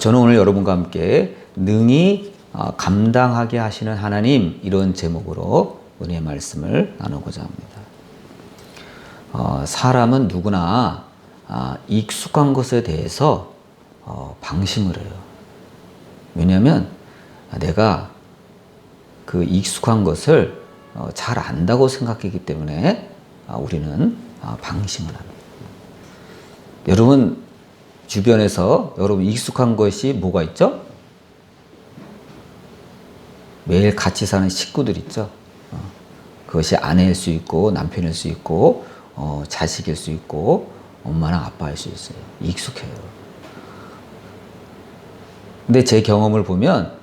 저는 오늘 여러분과 함께 능히 감당하게 하시는 하나님, 이런 제목으로 은혜의 말씀을 나누고자 합니다. 사람은 누구나 익숙한 것에 대해서 방심을 해요. 왜냐하면 내가 그 익숙한 것을 잘 안다고 생각하기 때문에 우리는 방심을 합니다. 여러분 주변에서 여러분 익숙한 것이 뭐가 있죠? 매일 같이 사는 식구들 있죠. 그것이 아내일 수 있고 남편일 수 있고 자식일 수 있고 엄마나 아빠일 수 있어요. 익숙해요. 근데 제 경험을 보면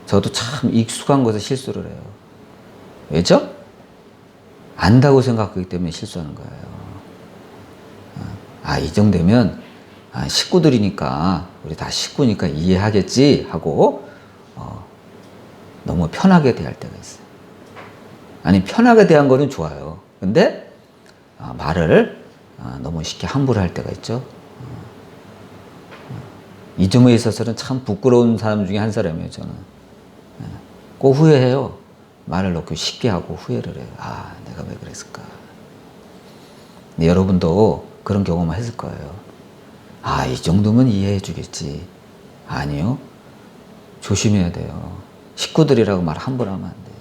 저도 참 익숙한 것에 실수를 해요. 왜죠? 안다고 생각하기 때문에 실수하는 거예요. 이 정도면 식구들이니까 우리 다 식구니까 이해하겠지 하고 너무 편하게 대할 때가 있어요. 아니, 편하게 대한 거는 좋아요. 근데 말을 너무 쉽게 함부로 할 때가 있죠. 이 점에 있어서는 참 부끄러운 사람 중에 한 사람이에요. 저는 꼭 후회해요. 말을 너무 쉽게 하고 후회를 해요. 내가 왜 그랬을까. 근데 여러분도 그런 경험을 했을 거예요. 이 정도면 이해해 주겠지. 아니요. 조심해야 돼요. 식구들이라고 말 함부로 하면 안 돼요.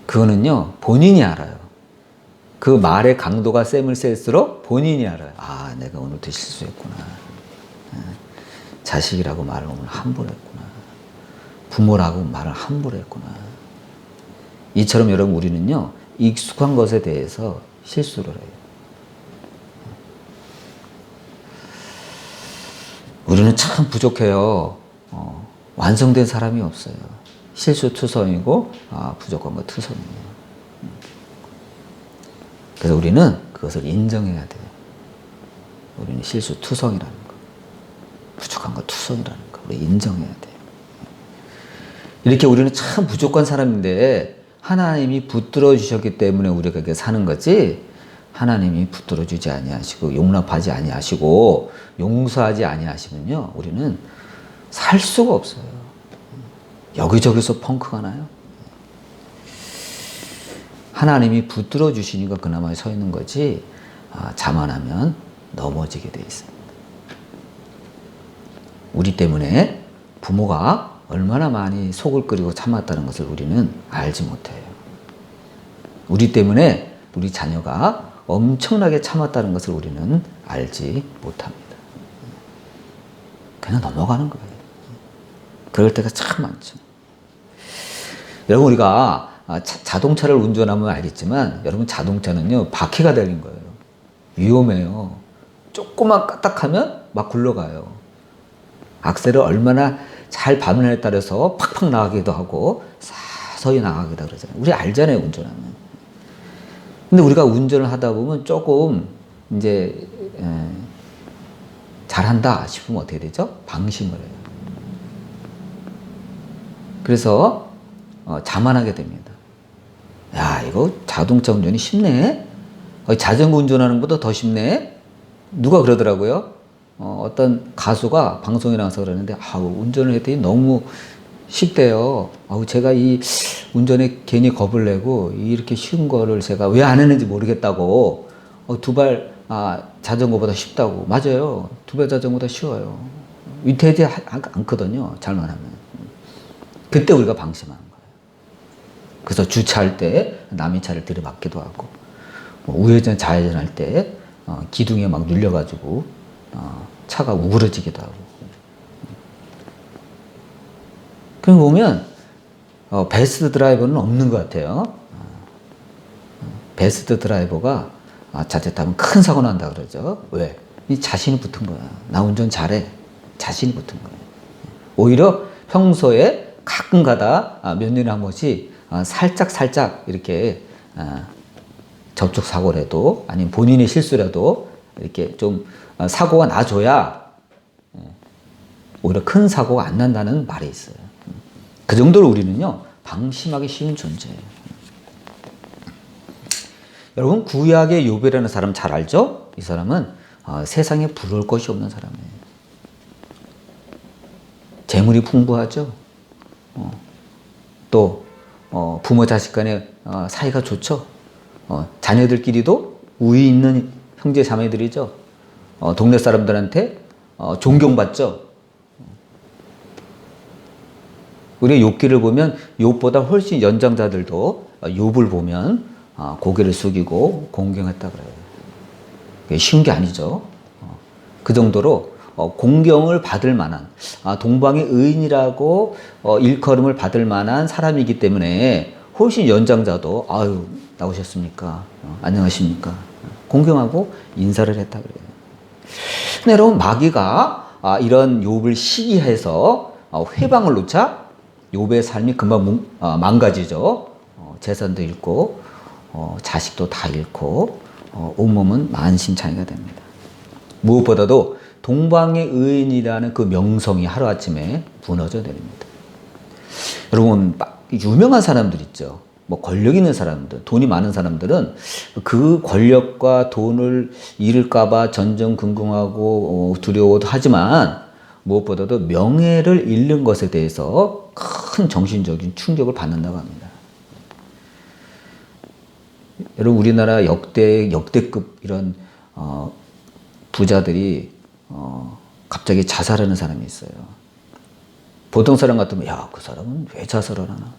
그거는요, 본인이 알아요. 그 말의 강도가 셈을 셀수록 본인이 알아요. 내가 오늘도 실수했구나. 자식이라고 말을 오늘 함부로 했구나. 부모라고 말을 함부로 했구나. 이처럼 여러분, 우리는요, 익숙한 것에 대해서 실수를 해요. 우리는 참 부족해요. 완성된 사람이 없어요. 실수투성이고 부족한 거 투성이에요. 그래서 우리는 그것을 인정해야 돼요. 우리는 실수투성이라는 거, 부족한 거 투성이라는 거 우리 인정해야 돼요. 이렇게 우리는 참 부족한 사람인데 하나님이 붙들어 주셨기 때문에 우리가 이렇게 사는 거지, 하나님이 붙들어 주지 아니하시고 용납하지 아니하시고 용서하지 아니하시면요, 우리는 살 수가 없어요. 여기저기서 펑크가 나요. 하나님이 붙들어 주시니까 그나마 서 있는 거지, 자만하면 넘어지게 돼 있습니다. 우리 때문에 부모가 얼마나 많이 속을 끓이고 참았다는 것을 우리는 알지 못해요. 우리 때문에 우리 자녀가 엄청나게 참았다는 것을 우리는 알지 못합니다. 그냥 넘어가는 거예요. 그럴 때가 참 많죠. 여러분, 우리가 자동차를 운전하면 알겠지만, 여러분, 자동차는요, 바퀴가 달린 거예요. 위험해요. 조금만 까딱하면 막 굴러가요. 악셀을 얼마나 잘 밟느냐에 따라서 팍팍 나가기도 하고 서서히 나가기도 그러잖아요. 우리 알잖아요, 운전하면. 근데 우리가 운전을 하다 보면 조금 이제 잘한다 싶으면 어떻게 되죠? 방심을 해요. 그래서 자만하게 됩니다. 이거 자동차 운전이 쉽네? 자전거 운전하는 것보다 더 쉽네? 누가 그러더라고요. 어떤 가수가 방송에 나와서 그러는데, 운전을 했더니 너무 쉽대요. 제가 이 운전에 괜히 겁을 내고 이렇게 쉬운 거를 제가 왜 안 했는지 모르겠다고, 두발 자전거보다 쉽다고. 맞아요. 두발 자전거보다 쉬워요. 위태하지 않거든요, 잘만 하면. 그때 우리가 방심하는 거예요. 그래서 주차할 때 남의 차를 들이받기도 하고, 우회전 좌회전 할 때 기둥에 막 눌려가지고 차가 우그러지기도 하고. 그럼 보면 베스트 드라이버는 없는 것 같아요. 베스트 드라이버가 자칫하면 큰 사고 난다 그러죠. 왜? 이 자신이 붙은 거야. 나 운전 잘해. 자신이 붙은 거야. 오히려 평소에 가끔 가다 몇 년에 한 번씩 살짝 이렇게 접촉 사고라도 아니면 본인의 실수라도 이렇게 좀 사고가 나줘야 오히려 큰 사고가 안 난다는 말이 있어요. 그 정도로 우리는요, 방심하기 쉬운 존재예요. 여러분, 구약의 욥이라는 사람 잘 알죠? 이 사람은 세상에 부러울 것이 없는 사람이에요. 재물이 풍부하죠. 또 부모 자식 간의 사이가 좋죠. 자녀들끼리도 우위 있는 형제 자매들이죠. 동네 사람들한테 존경받죠. 우리 욥기를 보면 욥보다 훨씬 연장자들도 욥을 보면 고개를 숙이고 공경했다 그래요. 그게 쉬운 게 아니죠. 그 정도로 공경을 받을 만한, 동방의 의인이라고 일컬음을 받을 만한 사람이기 때문에 훨씬 연장자도 아유 나오셨습니까? 안녕하십니까? 공경하고 인사를 했다 그래요. 근데 여러분 마귀가 이런 욥을 시기해서 회방을 놓자 욥의 삶이 금방 망가지죠. 재산도 잃고 자식도 다 잃고 온몸은 만신창이가 됩니다. 무엇보다도 동방의 의인이라는 그 명성이 하루아침에 무너져 내립니다. 여러분 유명한 사람들 있죠. 뭐 권력 있는 사람들, 돈이 많은 사람들은 그 권력과 돈을 잃을까봐 전전긍긍하고 두려워도 하지만 무엇보다도 명예를 잃는 것에 대해서 큰 정신적인 충격을 받는다고 합니다. 여러분 우리나라 역대급 이런 부자들이 갑자기 자살하는 사람이 있어요. 보통 사람 같으면 야, 그 사람은 왜 자살을 하나?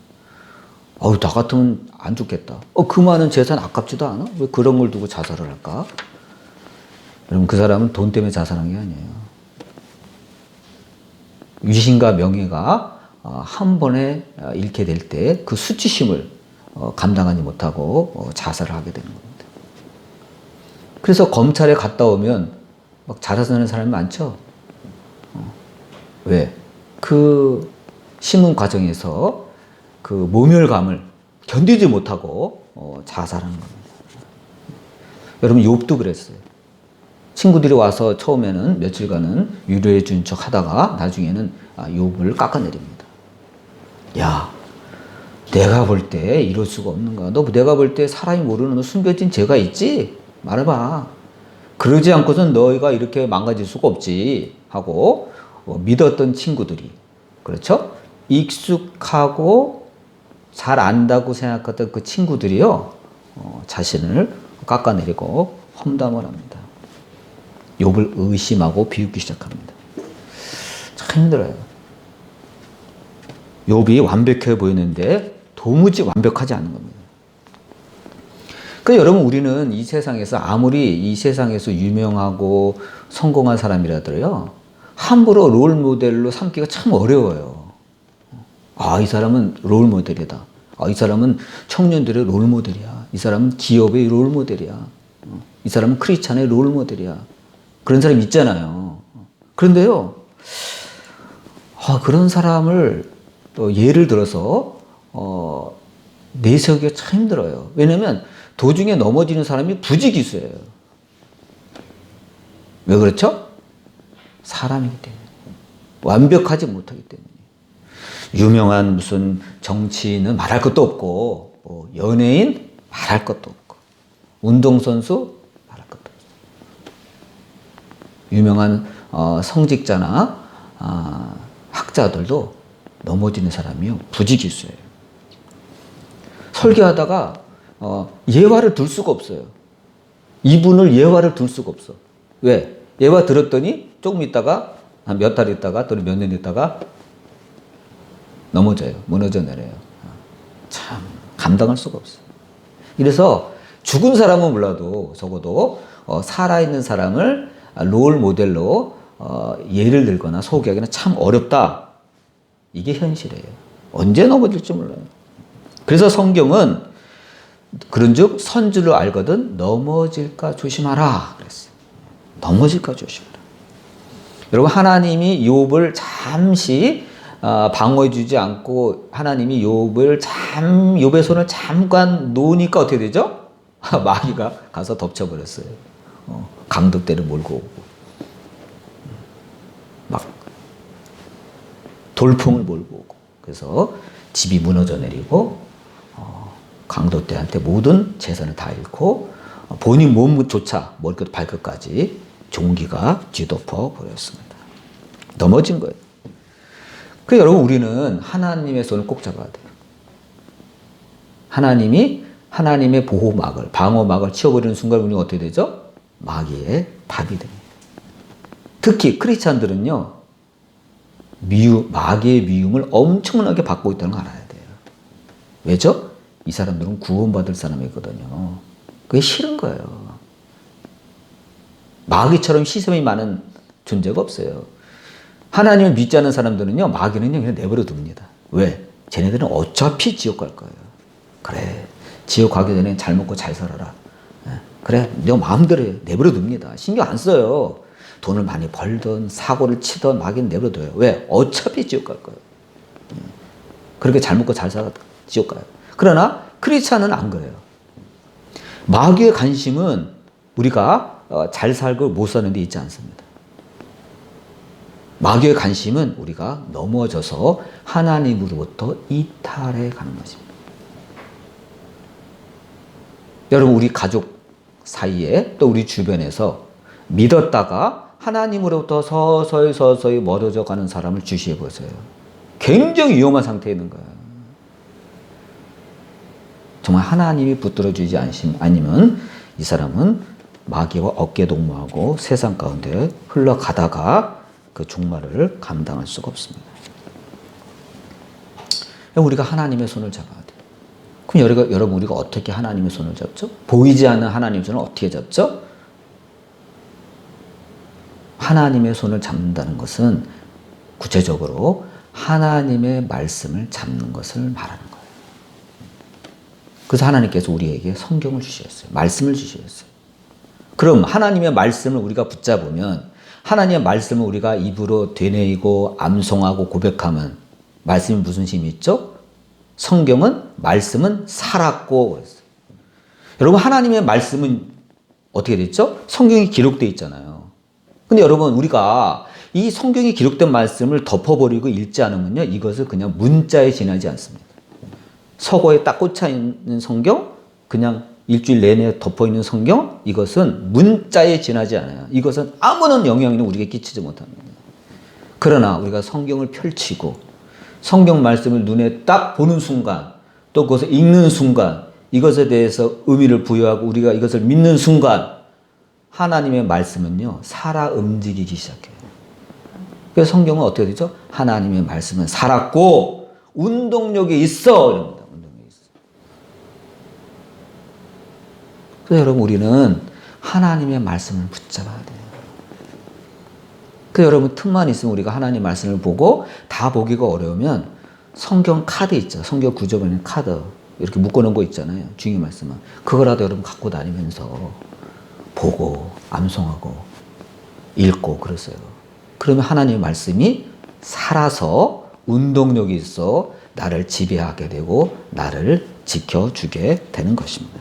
나 같으면 안 죽겠다. 그 많은 재산 아깝지도 않아? 왜 그런 걸 두고 자살을 할까? 여러분 그 사람은 돈 때문에 자살한 게 아니에요. 위신과 명예가 한 번에 잃게 될 때 그 수치심을 감당하지 못하고 자살을 하게 되는 겁니다. 그래서 검찰에 갔다 오면 막 자살하는 사람이 많죠. 왜? 그 신문 과정에서 그 모멸감을 견디지 못하고 자살하는 겁니다. 여러분 욥도 그랬어요. 친구들이 와서 처음에는 며칠간은 위로해 준 척 하다가 나중에는 욥을 깎아내립니다. 야, 내가 볼 때 이럴 수가 없는가? 너 내가 볼 때 사람이 모르는 숨겨진 죄가 있지? 말해봐. 그러지 않고선 너희가 이렇게 망가질 수가 없지 하고 믿었던 친구들이, 그렇죠? 익숙하고 잘 안다고 생각했던 그 친구들이요, 자신을 깎아내리고 험담을 합니다. 욥을 의심하고 비웃기 시작합니다. 참 힘들어요. 욥이 완벽해 보이는데 도무지 완벽하지 않은 겁니다. 그러니까 여러분 우리는 이 세상에서 아무리 이 세상에서 유명하고 성공한 사람이라도요, 함부로 롤 모델로 삼기가 참 어려워요. 이 사람은 롤 모델이다. 이 사람은 청년들의 롤 모델이야. 이 사람은 기업의 롤 모델이야. 이 사람은 크리스찬의 롤 모델이야. 그런 사람 있잖아요. 그런데요, 그런 사람을 또 예를 들어서 내세우기가 참 힘들어요. 왜냐면 도중에 넘어지는 사람이 부지기수예요. 왜 그렇죠? 사람이기 때문에. 완벽하지 못하기 때문에. 유명한 무슨 정치인은 말할 것도 없고, 연예인 말할 것도 없고, 운동선수 말할 것도 없고, 유명한 성직자나 학자들도 넘어지는 사람이요, 부지기수예요. 설교하다가 예화를 둘 수가 없어요. 이분을 예화를 둘 수가 없어. 왜? 예화 들었더니 조금 있다가 한 몇 달 있다가 또는 몇 년 있다가 넘어져요. 무너져 내려요. 참 감당할 수가 없어요. 이래서 죽은 사람은 몰라도 적어도 살아있는 사람을 롤 모델로 예를 들거나 소개하기는 참 어렵다. 이게 현실이에요. 언제 넘어질지 몰라요. 그래서 성경은 그런즉 선줄로 알거든 넘어질까 조심하라 그랬어요. 넘어질까 조심하라. 여러분 하나님이 욥을 잠시 방어해주지 않고 하나님이 욥의 손을 잠깐 놓으니까 어떻게 되죠? 마귀가 가서 덮쳐버렸어요. 강도떼를 몰고 오고 막 돌풍을 몰고 오고 그래서 집이 무너져 내리고 강도떼한테 모든 재산을 다 잃고 본인 몸조차 머리끝 발끝까지 종기가 뒤덮어 버렸습니다. 넘어진 거예요. 그래서 여러분 우리는 하나님의 손을 꼭 잡아야 돼요. 하나님이 하나님의 보호막을, 방어막을 치워버리는 순간 우리는 어떻게 되죠? 마귀의 밥이 됩니다. 특히 크리스찬들은요, 마귀의 미움을 엄청나게 받고 있다는 걸 알아야 돼요. 왜죠? 이 사람들은 구원받을 사람이거든요. 그게 싫은 거예요. 마귀처럼 시샘이 많은 존재가 없어요. 하나님을 믿지 않는 사람들은요, 마귀는요, 그냥 내버려 둡니다. 왜? 쟤네들은 어차피 지옥 갈 거예요. 그래, 지옥 가기 전에 잘 먹고 잘 살아라. 그래, 너 마음대로 해. 내버려 둡니다. 신경 안 써요. 돈을 많이 벌든 사고를 치든 마귀는 내버려 둬요. 왜? 어차피 지옥 갈 거예요. 그렇게 잘 먹고 잘 살아 지옥 가요. 그러나 크리스찬은 안 그래요. 마귀의 관심은 우리가 잘 살고 못 사는 데 있지 않습니다. 마귀의 관심은 우리가 넘어져서 하나님으로부터 이탈해 가는 것입니다. 여러분, 우리 가족 사이에 또 우리 주변에서 믿었다가 하나님으로부터 서서히 멀어져 가는 사람을 주시해 보세요. 굉장히 위험한 상태에 있는 거예요. 정말 하나님이 붙들어 주지 않으면 이 사람은 마귀와 어깨동무하고 세상 가운데 흘러가다가 그 종말을 감당할 수가 없습니다. 우리가 하나님의 손을 잡아야 돼요. 그럼 여러분, 우리가 어떻게 하나님의 손을 잡죠? 보이지 않는 하나님의 손을 어떻게 잡죠? 하나님의 손을 잡는다는 것은 구체적으로 하나님의 말씀을 잡는 것을 말하는 거예요. 그래서 하나님께서 우리에게 성경을 주셨어요. 말씀을 주셨어요. 그럼 하나님의 말씀을 우리가 붙잡으면, 하나님의 말씀을 우리가 입으로 되뇌이고 암송하고 고백하면 말씀이 무슨 힘이 있죠? 성경은, 말씀은 살았고 그랬어요. 여러분, 하나님의 말씀은 어떻게 됐죠? 성경이 기록되어 있잖아요. 근데 여러분, 우리가 이 성경이 기록된 말씀을 덮어버리고 읽지 않으면요, 이것을 그냥 문자에 지나지 않습니다. 서거에 딱 꽂혀 있는 성경, 그냥 일주일 내내 덮어 있는 성경, 이것은 문자에 지나지 않아요. 이것은 아무런 영향을 우리에게 끼치지 못합니다. 그러나 우리가 성경을 펼치고 성경 말씀을 눈에 딱 보는 순간, 또 그것을 읽는 순간, 이것에 대해서 의미를 부여하고 우리가 이것을 믿는 순간, 하나님의 말씀은요, 살아 움직이기 시작해요. 그래서 성경은 어떻게 되죠? 하나님의 말씀은 살았고 운동력이 있어. 이럽니다. 운동력이 있어. 그래서 여러분, 우리는 하나님의 말씀을 붙잡아야 돼요. 그래서 여러분, 틈만 있으면 우리가 하나님의 말씀을 보고, 다 보기가 어려우면 성경 카드 있죠. 성경 구조본의 카드. 이렇게 묶어놓은 거 있잖아요. 중요 말씀은. 그거라도 여러분 갖고 다니면서 보고 암송하고 읽고 그러세요. 그러면 하나님의 말씀이 살아서 운동력이 있어 나를 지배하게 되고 나를 지켜주게 되는 것입니다.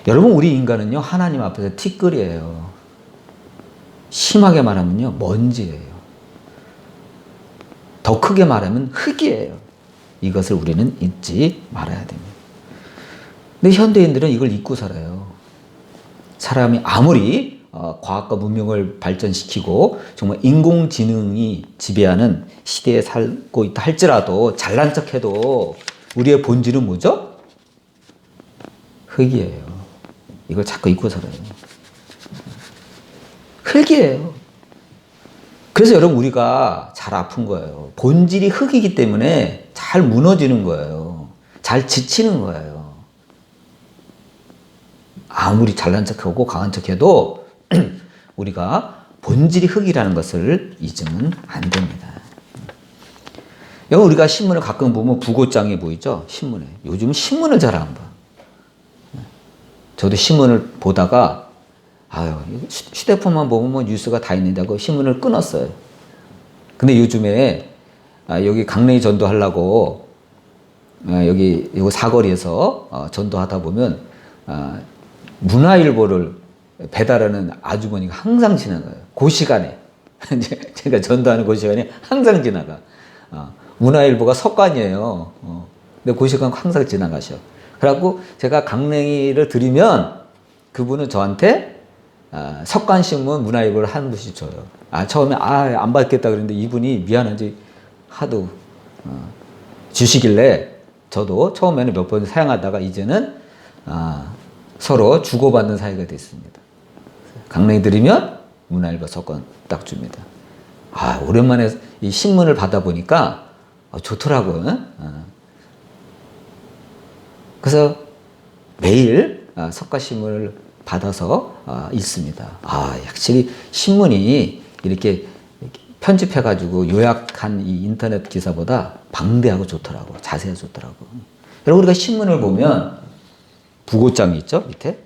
여러분, 우리 인간은요, 하나님 앞에서 티끌이에요. 심하게 말하면요, 먼지예요. 더 크게 말하면 흙이에요. 이것을 우리는 잊지 말아야 됩니다. 근데 현대인들은 이걸 잊고 살아요. 사람이 아무리 과학과 문명을 발전시키고 정말 인공지능이 지배하는 시대에 살고 있다 할지라도, 잘난 척해도 우리의 본질은 뭐죠? 흙이에요. 이걸 자꾸 잊고 살아요. 흙이에요. 그래서 여러분, 우리가 잘 아픈 거예요. 본질이 흙이기 때문에 잘 무너지는 거예요. 잘 지치는 거예요. 아무리 잘난 척하고 강한 척해도 우리가 본질이 흙이라는 것을 잊으면 안 됩니다. 여러분, 우리가 신문을 가끔 보면 부고장이 보이죠? 신문에. 요즘 신문을 잘 안 봐. 저도 신문을 보다가 휴대폰만 보면 뭐 뉴스가 다 있는데 하고 신문을 끊었어요. 근데 요즘에 여기 강릉에 전도하려고 여기 사거리에서 전도하다 보면 문화일보를 배달하는 아주머니가 항상 지나가요. 그 시간에. 제가 전도하는 그 시간에 항상 지나가. 문화일보가 석관이에요. 근데 그 시간 항상 지나가셔. 그래갖고 제가 강냉이를 드리면 그분은 저한테 석간신문 문화일보를 한 분이 줘요. 처음에 안 받겠다 그랬는데 이분이 미안한지 하도 주시길래 저도 처음에는 몇 번 사용하다가 이제는 서로 주고받는 사이가 됐습니다. 강릉에 들으면 문화일보 석권 딱 줍니다. 오랜만에 이 신문을 받아보니까 좋더라고요. 그래서 매일 석가신문을 받아서 읽습니다. 확실히 신문이 이렇게 편집해가지고 요약한 이 인터넷 기사보다 방대하고 좋더라고. 자세히 좋더라고. 여러분, 우리가 신문을 보면 부고장이 있죠? 밑에.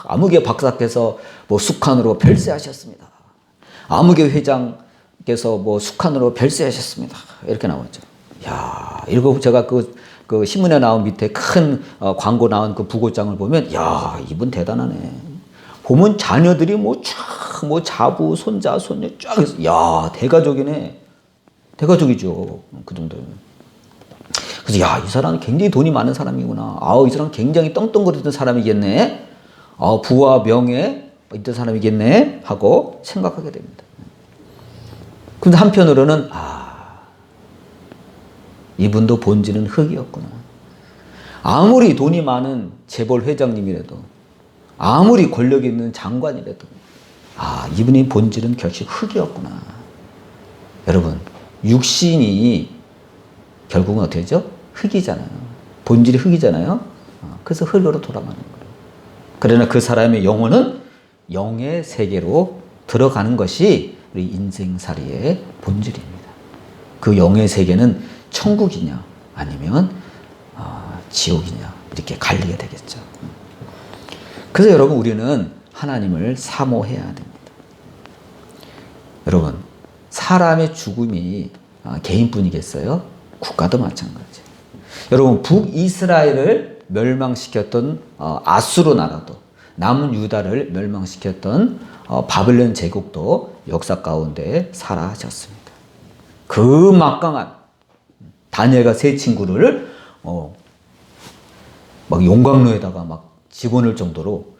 아무개 박사께서 뭐 숙한으로 별세하셨습니다. 아무개 회장께서 뭐 숙한으로 별세하셨습니다. 이렇게 나오죠. 야, 이거 제가 그 신문에 나온 밑에 큰 광고 나온 그 부고장을 보면, 야, 이분 대단하네. 보면 자녀들이 뭐 자부, 손자, 손녀 쫙 있어. 야, 대가족이네. 대가족이죠. 그 정도면. 그래서, 야, 이 사람은 굉장히 돈이 많은 사람이구나. 이 사람은 굉장히 떵떵거리던 사람이겠네. 부와 명예 있던 사람이겠네. 하고 생각하게 됩니다. 근데 한편으로는, 이분도 본질은 흙이었구나. 아무리 돈이 많은 재벌 회장님이라도, 아무리 권력 있는 장관이라도, 이분의 본질은 결시 흙이었구나. 여러분, 육신이 결국은 어떻게 되죠? 흙이잖아요. 본질이 흙이잖아요. 그래서 흙으로 돌아가는 거예요. 그러나 그 사람의 영혼은 영의 세계로 들어가는 것이 우리 인생살이의 본질입니다. 그 영의 세계는 천국이냐 아니면 지옥이냐 이렇게 갈리게 되겠죠. 그래서 여러분, 우리는 하나님을 사모해야 됩니다. 여러분, 사람의 죽음이 개인뿐이겠어요? 국가도 마찬가지. 여러분, 북이스라엘을 멸망시켰던 아수르 나라도, 남은 유다를 멸망시켰던 바벨론 제국도 역사 가운데 사라졌습니다. 그 막강한 다니엘과 세 친구를 막 용광로에다가 막 집어넣을 정도로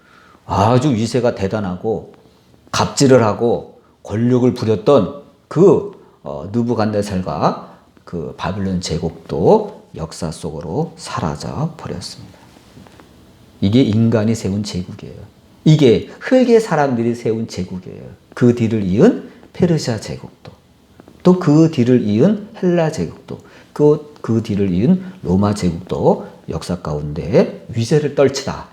아주 위세가 대단하고 갑질을 하고 권력을 부렸던 그 느부갓네살과 그 바빌론 제국도 역사 속으로 사라져 버렸습니다. 이게 인간이 세운 제국이에요. 이게 흙의 사람들이 세운 제국이에요. 그 뒤를 이은 페르시아 제국도, 또 그 뒤를 이은 헬라 제국도, 그 뒤를 이은 로마 제국도 역사 가운데 위세를 떨치다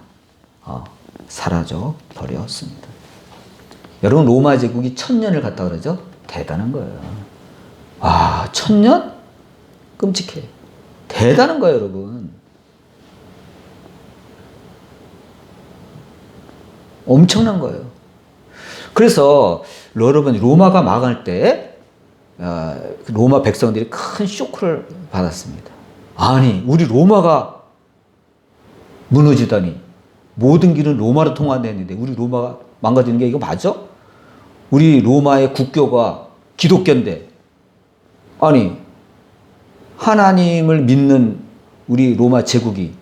사라져 버렸습니다. 여러분, 로마 제국이 1000년을 갔다 그러죠? 대단한 거예요. 1000년? 끔찍해. 대단한 거예요, 여러분. 엄청난 거예요. 그래서 여러분, 로마가 망할 때 로마 백성들이 큰 쇼크를 받았습니다. 아니, 우리 로마가 무너지다니, 모든 길은 로마로 통한다는데 우리 로마가 망가지는 게 이거 맞아? 우리 로마의 국교가 기독교인데, 아니, 하나님을 믿는 우리 로마 제국이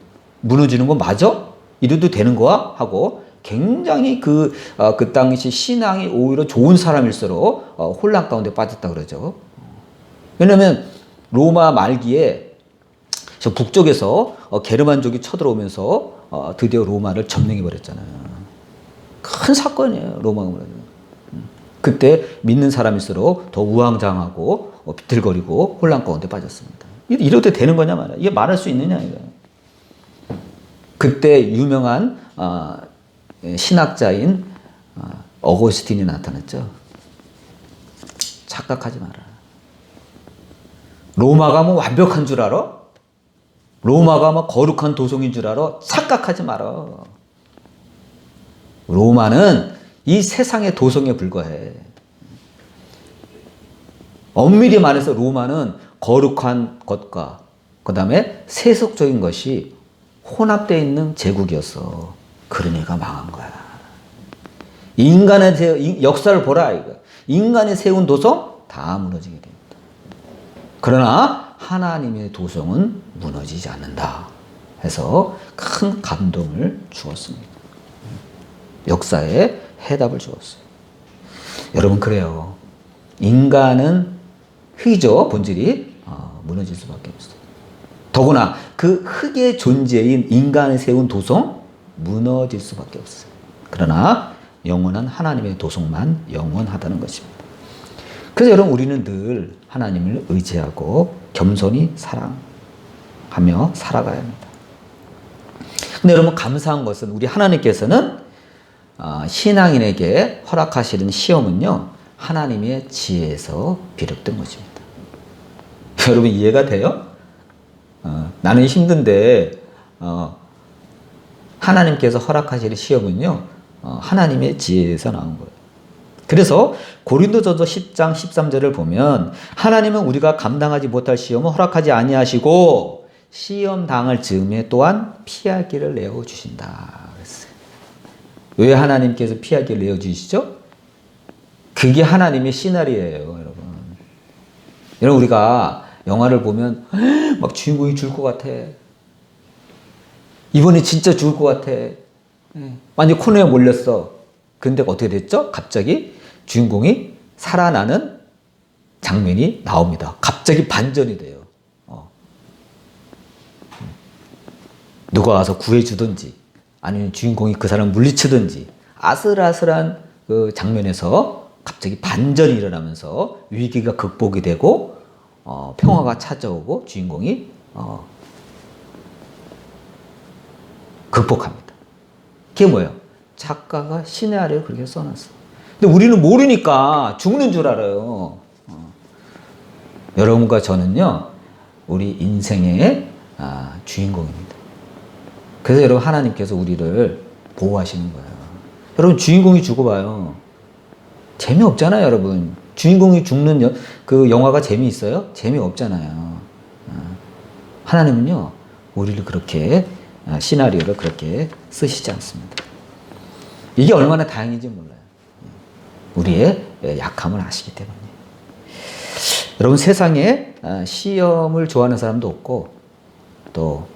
무너지는 거 맞아? 이래도 되는 거야? 하고 굉장히 그 당시 신앙이 오히려 좋은 사람일수록 혼란 가운데 빠졌다 그러죠. 왜냐면 로마 말기에 저 북쪽에서 게르만족이 쳐들어오면서 드디어 로마를 점령해 버렸잖아요. 큰 사건이에요, 로마가. 그때 믿는 사람일수록 더 우왕좌왕하고 비틀거리고 혼란 가운데 빠졌습니다. 이래도 되는 거냐 말이야. 이게 말할 수 있느냐 이거. 그때 유명한 신학자인 어거스틴이 나타났죠. 착각하지 마라. 로마가 뭐 완벽한 줄 알아? 로마가 뭐 거룩한 도성인 줄 알아? 착각하지 마라. 로마는 이 세상의 도성에 불과해. 엄밀히 말해서 로마는 거룩한 것과 그 다음에 세속적인 것이 혼합되어 있는 제국이었어. 그러니까 망한 거야. 인간의 역사를 보라 이거. 인간이 세운 도성 다 무너지게 됩니다. 그러나 하나님의 도성은 무너지지 않는다 해서 큰 감동을 주었습니다. 역사의 해답을 주었어요. 여러분 그래요. 인간은 흙이죠. 본질이 무너질 수밖에 없어요. 더구나 그 흙의 존재인 인간이 세운 도성 무너질 수밖에 없어요. 그러나 영원한 하나님의 도성만 영원하다는 것입니다. 그래서 여러분 우리는 늘 하나님을 의지하고 겸손히 사랑하며 살아가야 합니다. 근데 여러분 감사한 것은 우리 하나님께서는 신앙인에게 허락하시는 시험은요 하나님의 지혜에서 비롯된 것입니다. 여러분 이해가 돼요? 나는 힘든데 하나님께서 허락하시는 시험은요 하나님의 지혜에서 나온 거예요. 그래서 고린도전서 10장 13절을 보면 하나님은 우리가 감당하지 못할 시험을 허락하지 아니하시고 시험 당할 즈음에 또한 피할 길을 내어 주신다 그랬어요. 왜 하나님께서 피할 길을 내어 주시죠? 그게 하나님의 시나리오예요, 여러분. 여러분 우리가 영화를 보면 막 주인공이 죽을 것 같아. 이번에 진짜 죽을 것 같아. 완전 코너에 몰렸어. 근데 어떻게 됐죠? 갑자기 주인공이 살아나는 장면이 나옵니다. 갑자기 반전이 돼요. 누가 와서 구해주든지 아니면 주인공이 그 사람을 물리치든지 아슬아슬한 그 장면에서 갑자기 반전이 일어나면서 위기가 극복이 되고 평화가 찾아오고 주인공이 극복합니다. 그게 뭐예요? 작가가 시나리오를 그렇게 써놨어. 근데 우리는 모르니까 죽는 줄 알아요. 여러분과 저는요, 우리 인생의 주인공입니다. 그래서 여러분 하나님께서 우리를 보호하시는 거예요. 여러분 주인공이 죽어봐요. 재미없잖아요, 여러분. 주인공이 죽는 그 영화가 재미있어요? 재미없잖아요. 하나님은요, 우리를 그렇게 시나리오를 그렇게 쓰시지 않습니다. 이게 얼마나 다행인지 몰라요. 우리의 약함을 아시기 때문에. 여러분 세상에 시험을 좋아하는 사람도 없고 또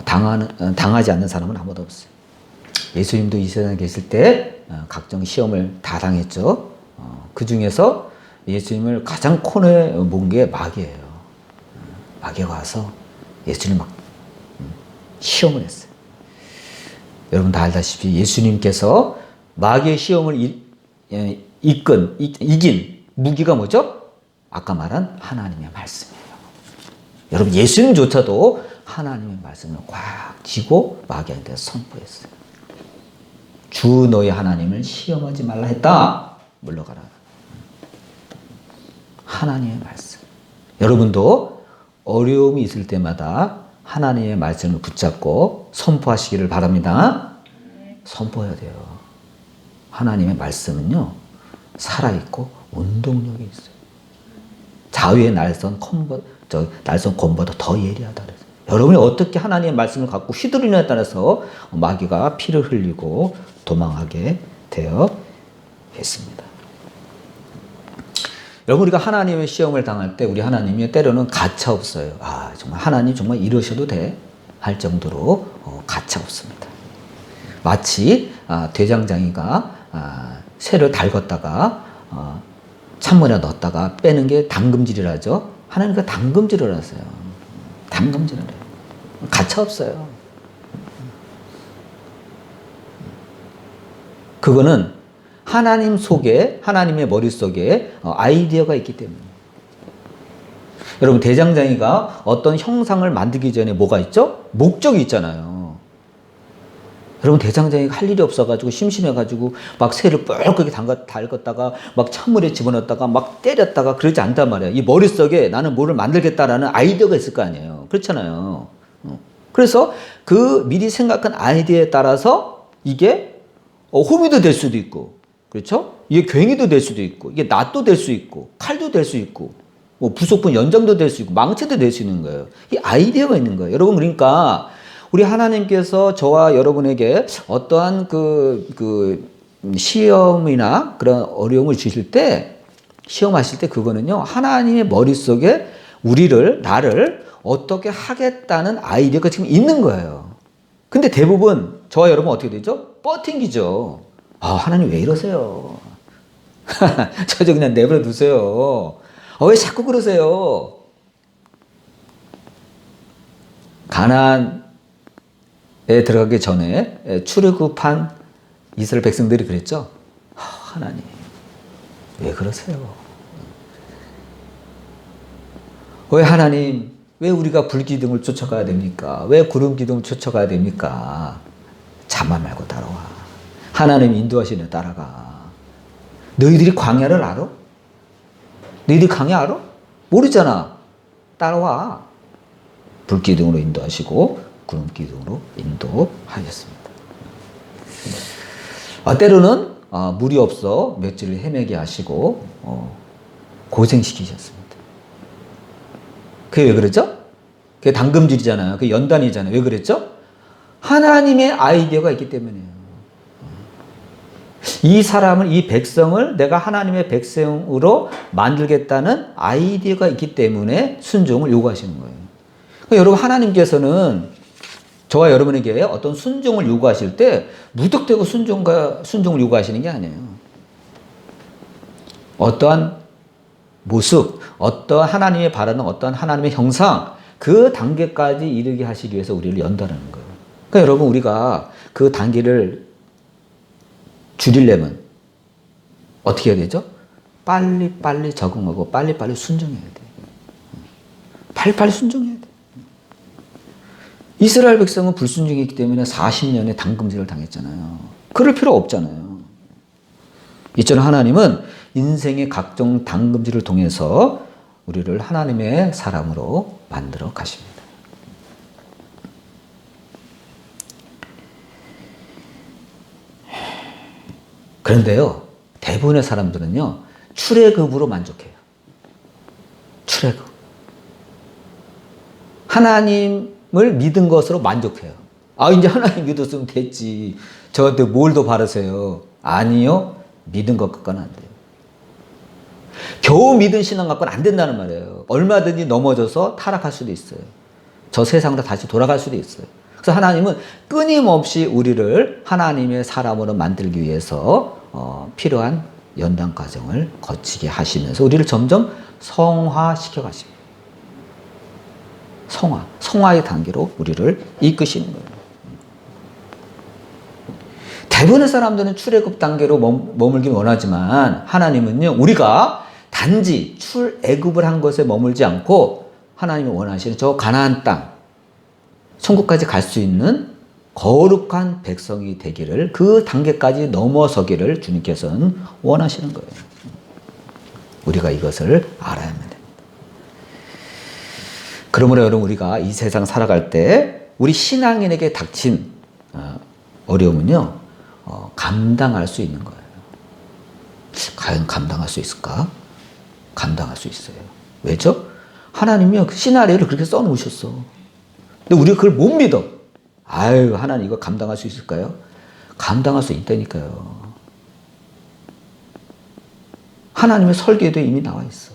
당하지 않는 사람은 아무도 없어요. 예수님도 이 세상에 계실 때 각종 시험을 다 당했죠. 그 중에서 예수님을 가장 코너에 몬 게 마귀예요. 마귀가 와서 예수님을 막 시험을 했어요. 여러분 다 알다시피 예수님께서 마귀의 시험을 이긴 무기가 뭐죠? 아까 말한 하나님의 말씀이에요. 여러분 예수님조차도 하나님의 말씀을 꽉 쥐고 마귀한테 선포했어요. 주 너희 하나님을 시험하지 말라 했다. 물러가라. 하나님의 말씀. 여러분도 어려움이 있을 때마다 하나님의 말씀을 붙잡고 선포하시기를 바랍니다. 선포해야 돼요. 하나님의 말씀은요, 살아있고 운동력이 있어요. 자위의 날선 검보다 더 예리하다 그랬어요. 여러분이 어떻게 하나님의 말씀을 갖고 휘두르냐에 따라서 마귀가 피를 흘리고 도망하게 되어 있습니다. 여러분 우리가 하나님의 시험을 당할 때 우리 하나님이 때로는 가차 없어요. 정말 하나님 정말 이러셔도 돼? 할 정도로 가차 없습니다. 마치 대장장이가 새를 달궜다가 찬물에 넣었다가 빼는 게 담금질이라죠. 하나님 그 담금질을 하세요. 담금질을 해요. 가차 없어요. 그거는 하나님 속에, 하나님의 머릿속에 아이디어가 있기 때문에. 여러분 대장장이가 어떤 형상을 만들기 전에 뭐가 있죠? 목적이 있잖아요. 여러분 대장장이가 할 일이 없어가지고 심심해가지고 막 새를 뻘겋게 달궜다가 막 찬물에 집어넣었다가 막 때렸다가 그러지 않단 말이에요. 이 머릿속에 나는 뭐를 만들겠다라는 아이디어가 있을 거 아니에요. 그렇잖아요. 그래서 그 미리 생각한 아이디어에 따라서 이게 호미도 될 수도 있고, 그렇죠? 이게 괭이도 될 수도 있고, 이게 낫도 될 수 있고, 칼도 될 수 있고, 뭐 부속품 연장도 될 수 있고, 망치도 될 수 있는 거예요. 이 아이디어가 있는 거예요. 여러분, 그러니까 우리 하나님께서 저와 여러분에게 어떠한 그 시험이나 그런 어려움을 주실 때, 시험하실 때 그거는요, 하나님의 머릿속에 나를 어떻게 하겠다는 아이디어가 지금 있는 거예요. 근데 대부분 저와 여러분 어떻게 되죠? 뻗팅기죠. 하나님 왜 이러세요? 저 그냥 내버려 두세요. 왜 자꾸 그러세요? 가나안에 들어가기 전에 출애굽한 이스라엘 백성들이 그랬죠. 하나님 왜 그러세요? 왜 하나님, 왜 우리가 불기둥을 쫓아가야 됩니까? 왜 구름 기둥을 쫓아가야 됩니까? 자만 말고 따라와. 하나님 인도하시는 따라가. 너희들이 광야를 알아? 너희들이 광야 알아? 모르잖아. 따라와. 불기둥으로 인도하시고 구름 기둥으로 인도하셨습니다. 때로는 물이 없어 며칠을 헤매게 하시고 고생시키셨습니다. 그게 왜 그랬죠? 그게 당금질이잖아요. 그게 연단이잖아요. 왜 그랬죠? 하나님의 아이디어가 있기 때문이에요. 이 사람을, 이 백성을 내가 하나님의 백성으로 만들겠다는 아이디어가 있기 때문에 순종을 요구하시는 거예요. 그러니까 여러분, 하나님께서는 저와 여러분에게 어떤 순종을 요구하실 때 무턱대고 순종을 요구하시는 게 아니에요. 어떠한 모습, 어떠한 하나님이 바라는 어떠한 하나님의 형상, 그 단계까지 이르게 하시기 위해서 우리를 연단하는 거예요. 그러니까 여러분, 우리가 그 단계를 줄이려면 어떻게 해야 되죠? 빨리빨리 적응하고 빨리빨리 순종해야 돼. 빨리빨리 순종해야 돼. 이스라엘 백성은 불순종했기 때문에 40년의 당금질을 당했잖아요. 그럴 필요 없잖아요. 이처럼 하나님은 인생의 각종 당금질을 통해서 우리를 하나님의 사람으로 만들어 가십니다. 그런데요, 대부분의 사람들은요, 출애굽으로 만족해요. 출애굽. 하나님을 믿은 것으로 만족해요. 이제 하나님 믿었으면 됐지. 저한테 뭘 더 바라세요? 아니요. 믿은 것 갖고는 안 돼요. 겨우 믿은 신앙 갖고는 안 된다는 말이에요. 얼마든지 넘어져서 타락할 수도 있어요. 저 세상으로 다시 돌아갈 수도 있어요. 그래서 하나님은 끊임없이 우리를 하나님의 사람으로 만들기 위해서 필요한 연단 과정을 거치게 하시면서 우리를 점점 성화시켜 가십니다. 성화의 단계로 우리를 이끄시는 거예요. 대부분의 사람들은 출애굽 단계로 머물기 원하지만 하나님은요, 우리가 단지 출애굽을 한 것에 머물지 않고 하나님이 원하시는 저 가나안 땅, 천국까지 갈 수 있는 거룩한 백성이 되기를, 그 단계까지 넘어서기를 주님께서는 원하시는 거예요. 우리가 이것을 알아야 합니다. 그러므로 여러분, 우리가 이 세상 살아갈 때 우리 신앙인에게 닥친 어려움은요, 감당할 수 있는 거예요. 과연 감당할 수 있을까? 감당할 수 있어요. 왜죠? 하나님이 시나리오를 그렇게 써놓으셨어. 근데 우리가 그걸 못 믿어. 하나님 이거 감당할 수 있을까요? 감당할 수 있다니까요. 하나님의 설계도 이미 나와 있어.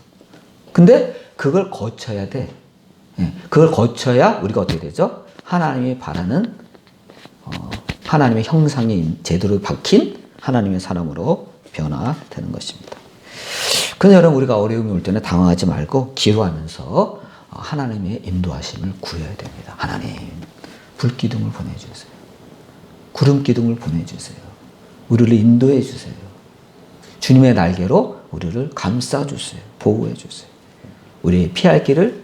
근데 그걸 거쳐야 돼. 그걸 거쳐야 우리가 어떻게 되죠? 하나님이 바라는 하나님의 형상이 제대로 박힌 하나님의 사람으로 변화되는 것입니다. 그래서 여러분, 우리가 어려움이 올 때는 당황하지 말고 기도하면서 하나님의 인도하심을 구해야 됩니다. 하나님, 불기둥을 보내주세요. 구름기둥을 보내주세요. 우리를 인도해 주세요. 주님의 날개로 우리를 감싸주세요. 보호해 주세요. 우리의 피할 길을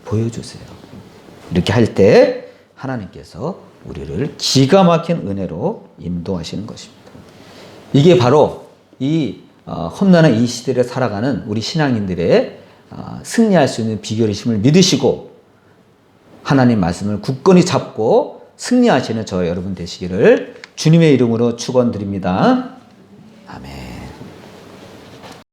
보여주세요. 이렇게 할 때 하나님께서 우리를 기가 막힌 은혜로 인도하시는 것입니다. 이게 바로 이 험난한 이 시대를 살아가는 우리 신앙인들의 승리할 수 있는 비결이심을 믿으시고 하나님 말씀을 굳건히 잡고 승리하시는 저와 여러분 되시기를 주님의 이름으로 축원드립니다. 아멘.